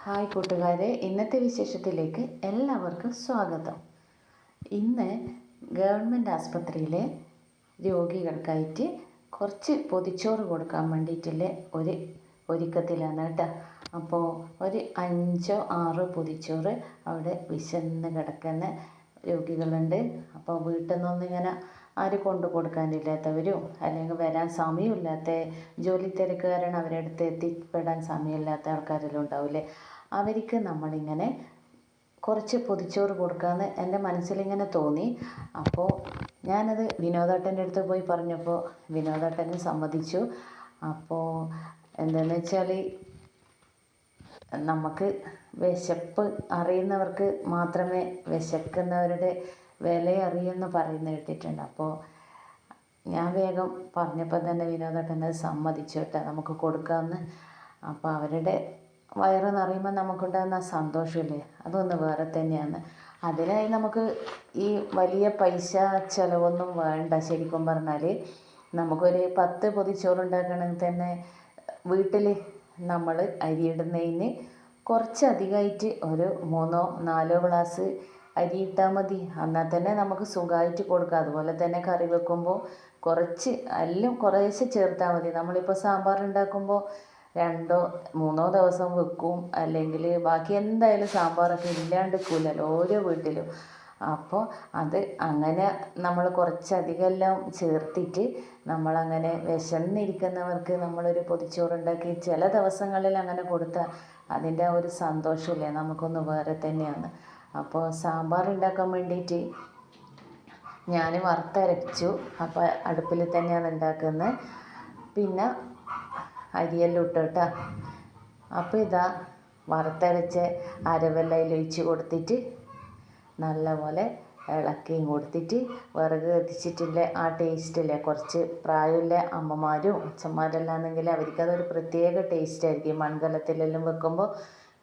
Hi കൂട്ടുകാരെ, ഇന്നത്തെ വിശേഷത്തിലേക്ക് എല്ലാവർക്കും സ്വാഗതം. ഇന്ന് ഗവൺമെൻറ് ആസ്പത്രിയിലെ രോഗികൾക്കായിട്ട് കുറച്ച് പൊതിച്ചോറ് കൊടുക്കാൻ വേണ്ടിയിട്ടുള്ള ഒരുക്കത്തിലാണ് കേട്ടോ. അപ്പോൾ ഒരു 5-6 പൊതിച്ചോറ് അവിടെ വിശന്ന് കിടക്കുന്ന രോഗികളുണ്ട്. അപ്പോൾ വീട്ടിൽ നിന്നൊന്നും ഇങ്ങനെ ആര് കൊണ്ടു കൊടുക്കാനില്ലാത്തവരും അല്ലെങ്കിൽ വരാൻ സമയമില്ലാത്ത ജോലി തിരക്ക് കാരണം അവരുടെ അടുത്ത് എത്തിപ്പെടാൻ സമയമില്ലാത്ത ആൾക്കാരെല്ലാം ഉണ്ടാവില്ലേ, അവർക്ക് നമ്മളിങ്ങനെ കുറച്ച് പൊതിച്ചോറ് കൊടുക്കാമെന്ന് എൻ്റെ മനസ്സിലിങ്ങനെ തോന്നി. അപ്പോൾ ഞാനത് വിനോദേട്ടൻ്റെ അടുത്ത് പോയി പറഞ്ഞപ്പോൾ വിനോദേട്ടന് സമ്മതിച്ചു. അപ്പോൾ എന്താണെന്ന് വെച്ചാൽ നമുക്ക് വിശപ്പ് അറിയുന്നവർക്ക് മാത്രമേ വിശക്കുന്നവരുടെ വില അറിയുമെന്ന് പറയുന്നത് കേട്ടിട്ടുണ്ട്. അപ്പോൾ ഞാൻ വേഗം പറഞ്ഞപ്പോൾ തന്നെ വിനോദേട്ടൻ സമ്മതിച്ചു കേട്ടോ, നമുക്ക് കൊടുക്കാമെന്ന്. അപ്പോൾ അവരുടെ വയറ് നിറയുമ്പോൾ നമുക്കുണ്ടാകുന്ന സന്തോഷമില്ലേ, അതൊന്ന് വേറെ തന്നെയാണ്. അതിനായി നമുക്ക് ഈ വലിയ പൈസ ചിലവൊന്നും വേണ്ട. ശരിക്കും പറഞ്ഞാൽ നമുക്കൊരു 10 പൊതിച്ചോറുണ്ടാക്കണമെങ്കിൽ തന്നെ വീട്ടിൽ നമ്മൾ അരിയിടുന്നതിന് കുറച്ചധികമായിട്ട് ഒരു 3-4 ഗ്ലാസ് അരി ഇട്ടാൽ മതി. എന്നാൽ തന്നെ നമുക്ക് സുഖമായിട്ട് കൊടുക്കാം. അതുപോലെ തന്നെ കറി വെക്കുമ്പോൾ കുറച്ച് എല്ലാം കുറേശ്ശെ ചേർത്താൽ മതി. നമ്മളിപ്പോൾ സാമ്പാർ ഉണ്ടാക്കുമ്പോൾ 2-3 ദിവസം വെക്കും, അല്ലെങ്കിൽ ബാക്കി എന്തായാലും സാമ്പാറൊക്കെ ഇല്ലാണ്ടിരിക്കില്ലല്ലോ ഓരോ വീട്ടിലും. അപ്പോൾ അത് അങ്ങനെ നമ്മൾ കുറച്ചധികം എല്ലാം ചേർത്തിട്ട് നമ്മളങ്ങനെ വിശന്നിരിക്കുന്നവർക്ക് നമ്മളൊരു പൊതിച്ചോറുണ്ടാക്കി ചില ദിവസങ്ങളിൽ അങ്ങനെ കൊടുത്താൽ അതിൻ്റെ ആ ഒരു സന്തോഷമില്ലേ, നമുക്കൊന്ന് വേറെ തന്നെയാണ്. അപ്പോൾ സാമ്പാർ ഉണ്ടാക്കാൻ വേണ്ടിയിട്ട് ഞാൻ വറുത്തരച്ചു. അപ്പോൾ അടുപ്പിൽ തന്നെയാണ് ഉണ്ടാക്കുന്നത്. പിന്നെ അരിയെല്ലാം ഇട്ടു കേട്ടോ. അപ്പോൾ ഇതാ വറുത്തരച്ച അരവെല്ലാം ഒഴിച്ച് കൊടുത്തിട്ട് നല്ലപോലെ ഇളക്കിയും കൊടുത്തിട്ട് വിറക് കത്തിച്ചിട്ടില്ല ആ ടേസ്റ്റില്ലേ. കുറച്ച് പ്രായമുള്ള അമ്മമാരും അച്ഛന്മാരെല്ലാം ആണെങ്കിൽ അവർക്കതൊരു പ്രത്യേക ടേസ്റ്റായിരിക്കും മൺകലത്തിലെല്ലാം വെക്കുമ്പോൾ.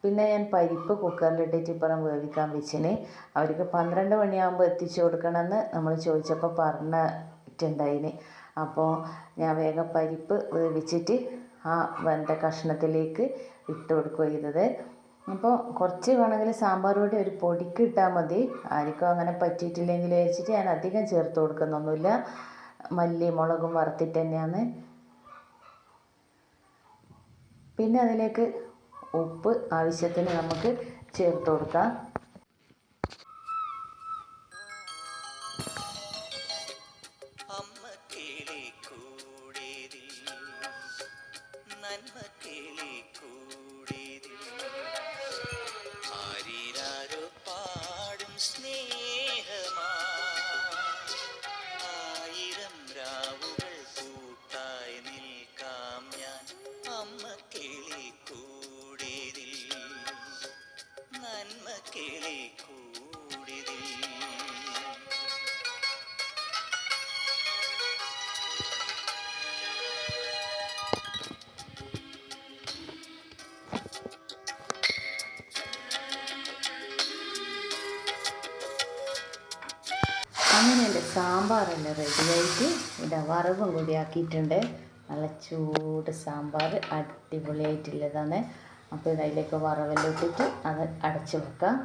പിന്നെ ഞാൻ പരിപ്പ് കുക്കറിലിട്ടിട്ട് ഇപ്പുറം വേവിക്കാൻ വെച്ചിന്. അവർക്ക് 12 മണിയാകുമ്പോൾ എത്തിച്ചു കൊടുക്കണമെന്ന് നമ്മൾ ചോദിച്ചപ്പോൾ പറഞ്ഞിട്ടുണ്ടായിന്. അപ്പോൾ ഞാൻ വേഗം പരിപ്പ് വേവിച്ചിട്ട് ആ വെന്ത കഷ്ണത്തിലേക്ക് ഇട്ട് കൊടുക്കുക ചെയ്തത്. അപ്പോൾ കുറച്ച് വേണമെങ്കിൽ സാമ്പാർ പൊടി ഒരു പൊടിക്ക് ഇട്ടാൽ മതി. ആർക്കും അങ്ങനെ പറ്റിയിട്ടില്ലെങ്കിൽ വെച്ചിട്ട് ഞാൻ അധികം ചേർത്ത് കൊടുക്കുന്നൊന്നുമില്ല. മല്ലി മുളകും വറുത്തിട്ട് തന്നെയാണ്. പിന്നെ അതിലേക്ക് ഉപ്പ് ആവശ്യത്തിന് നമുക്ക് ചേർത്ത് കൊടുക്കാം. അങ്ങനെ എൻ്റെ സാമ്പാറെല്ലാം റെഡിയായിട്ട് ഇവിടെ വറവും കൂടി ആക്കിയിട്ടുണ്ട്. നല്ല ചൂട് സാമ്പാർ അടിപൊളിയായിട്ടുള്ളതാണ്. അപ്പോൾ ഇതിലേക്ക് വറവെല്ലാം ഇട്ടിട്ട് അത് അടച്ചു വെക്കാം.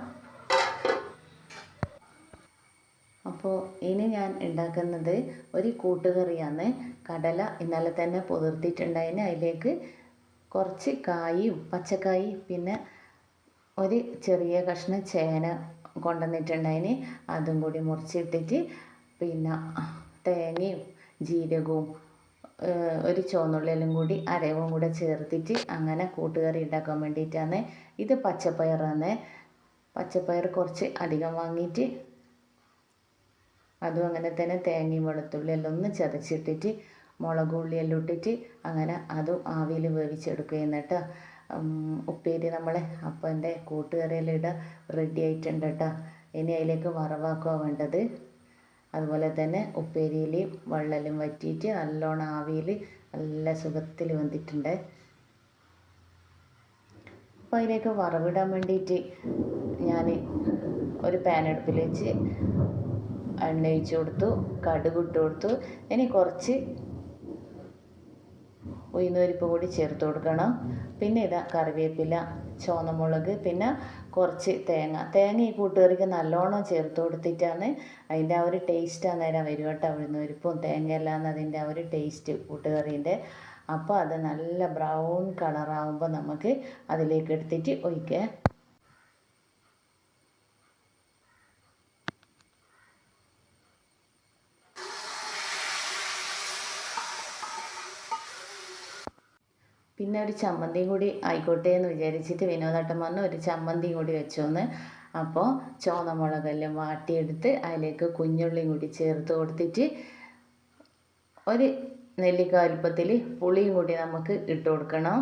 അപ്പോൾ ഇനി ഞാൻ ഉണ്ടാക്കുന്നത് ഒരു കൂട്ടുകറിയാണ്. കടല ഇന്നലെ തന്നെ പുതിർത്തിട്ടുണ്ടായിന്. അതിലേക്ക് കുറച്ച് കായും പച്ചക്കായും പിന്നെ ഒരു ചെറിയ കഷ്ണം ചേന കൊണ്ടുവന്നിട്ടുണ്ടായിന്, അതും കൂടി മുറിച്ചിട്ടിട്ട് പിന്നെ തേങ്ങയും ജീരകവും ഒരു ചുവന്നുള്ളിലും കൂടി അരവും കൂടെ ചേർത്തിട്ട് അങ്ങനെ കൂട്ടുകറി ഉണ്ടാക്കാൻ വേണ്ടിയിട്ടാണ്. ഇത് പച്ചപ്പയറാണ്. പച്ചപ്പയർ കുറച്ച് അധികം വാങ്ങിയിട്ട് അതും അങ്ങനെ തന്നെ തേങ്ങയും വെളുത്തുള്ളി എല്ലാം ഒന്ന് ചതച്ചിട്ടിട്ട് മുളക് ഉള്ളിയെല്ലാം ഇട്ടിട്ട് അങ്ങനെ അതും ആവിയിൽ വേവിച്ചെടുക്കുകയെന്ന് കേട്ടോ. ഉപ്പേരി നമ്മളെ അപ്പോൾ എൻ്റെ കൂട്ടുകറിയെല്ലാം ഇടാൻ റെഡി ആയിട്ടുണ്ട് കേട്ടോ. ഇനി അതിലേക്ക് വറവാക്കുക വേണ്ടത്. അതുപോലെ തന്നെ ഉപ്പേരിയിൽ വെള്ളമെല്ലാം വറ്റിയിട്ട് നല്ലോണം ആവിയിൽ നല്ല സുഖത്തിൽ വെന്തിട്ടുണ്ട്. അപ്പോൾ അതിലേക്ക് വറവിടാൻ വേണ്ടിയിട്ട് ഞാൻ ഒരു പാൻ അടുപ്പിൽ വെച്ച് എണ്ണ ഒഴിച്ച് കൊടുത്തു, കടുക് ഇട്ട് കൊടുത്തു. ഇനി കുറച്ച് ഉഴുന്നുപരിപ്പ് കൂടി ചേർത്ത് കൊടുക്കണം. പിന്നെ ഇതാ കറിവേപ്പില ചുവന്നമുളക്, പിന്നെ കുറച്ച് തേങ്ങ ഈ കൂട്ടുകറിക്ക് നല്ലോണം ചേർത്ത് കൊടുത്തിട്ടാണ് അതിൻ്റെ ആ ഒരു ടേസ്റ്റ് അന്നേരം വരും കേട്ടോ. ഉഴുന്നുപരിപ്പും തേങ്ങയെല്ലാം അതിൻ്റെ ആ ഒരു ടേസ്റ്റ് കൂട്ടുകറീൻ്റെ. അപ്പോൾ അത് നല്ല ബ്രൗൺ കളറാകുമ്പോൾ നമുക്ക് അതിലേക്ക് എടുത്തിട്ട് ഒഴിക്കുക. പിന്നെ ഒരു ചമ്മന്തിയും കൂടി ആയിക്കോട്ടെ എന്ന് വിചാരിച്ചിട്ട് വിനോദേട്ടൻ പറഞ്ഞു ഒരു ചമ്മന്തിയും കൂടി വെച്ചോന്ന്. അപ്പോൾ ചുവന്ന മുളകെല്ലാം വാട്ടിയെടുത്ത് അതിലേക്ക് കുഞ്ഞുള്ളിയും കൂടി ചേർത്ത് കൊടുത്തിട്ട് ഒരു നെല്ലിക്ക വലുപ്പത്തിൽ പുളിയും കൂടി നമുക്ക് ഇട്ട് കൊടുക്കണം.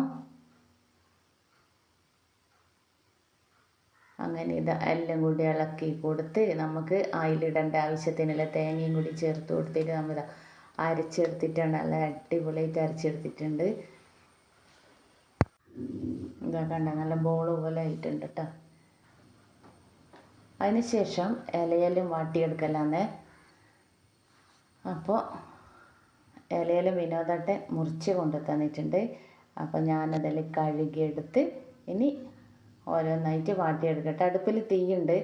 അങ്ങനെ ഇത് എല്ലാം കൂടി ഇളക്കി കൊടുത്ത് നമുക്ക് അതിലിടേണ്ട ആവശ്യത്തിനുള്ള തേങ്ങയും കൂടി ചേർത്ത് കൊടുത്തിട്ട് നമ്മൾ അരച്ചെടുത്തിട്ടുണ്ട്. നല്ല അടിപൊളിയായിട്ട് അരച്ചെടുത്തിട്ടുണ്ട്. ഇതാ കണ്ട നല്ല ബോൾ പോലെ ആയിട്ടുണ്ട് കേട്ടോ. അതിന് ശേഷം ഇലയെല്ലാം വാട്ടിയെടുക്കലാന്നേ. അപ്പോൾ ഇലയെല്ലാം വിനോദേട്ടൻ മുറിച്ച് കൊണ്ട് തന്നിട്ടുണ്ട്. അപ്പോൾ ഞാനതിൽ കഴുകിയെടുത്ത് ഇനി ഓരോന്നായിട്ട് വാട്ടിയെടുക്കട്ടെ. അടുപ്പിൽ തീയുണ്ട്,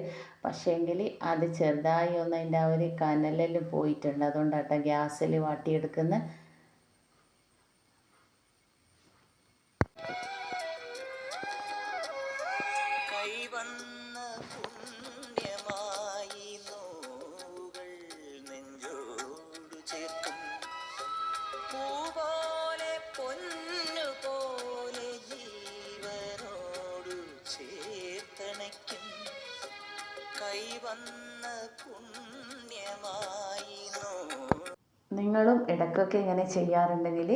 പക്ഷേങ്കിൽ അത് ചെറുതായി ഒന്ന് അതിൻ്റെ ആ ഒരു കനലെല്ലാം പോയിട്ടുണ്ട്. അതുകൊണ്ടാട്ടോ ഗ്യാസിൽ വാട്ടിയെടുക്കുന്നത്. നിങ്ങളും ഇടയ്ക്കൊക്കെ ഇങ്ങനെ ചെയ്യാറുണ്ടെങ്കിൽ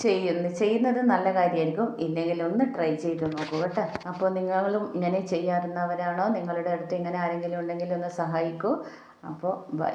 ചെയ്യുന്നത് നല്ല കാര്യമായിരിക്കും. ഇല്ലെങ്കിൽ ഒന്ന് ട്രൈ ചെയ്ത് നോക്കൂ കേട്ടോ. അപ്പോൾ നിങ്ങളും ഇങ്ങനെ ചെയ്യാറുന്നവരാണോ? നിങ്ങളുടെ അടുത്ത് ഇങ്ങനെ ആരെങ്കിലും ഉണ്ടെങ്കിൽ ഒന്ന് സഹായിക്കൂ. അപ്പോൾ ബൈ.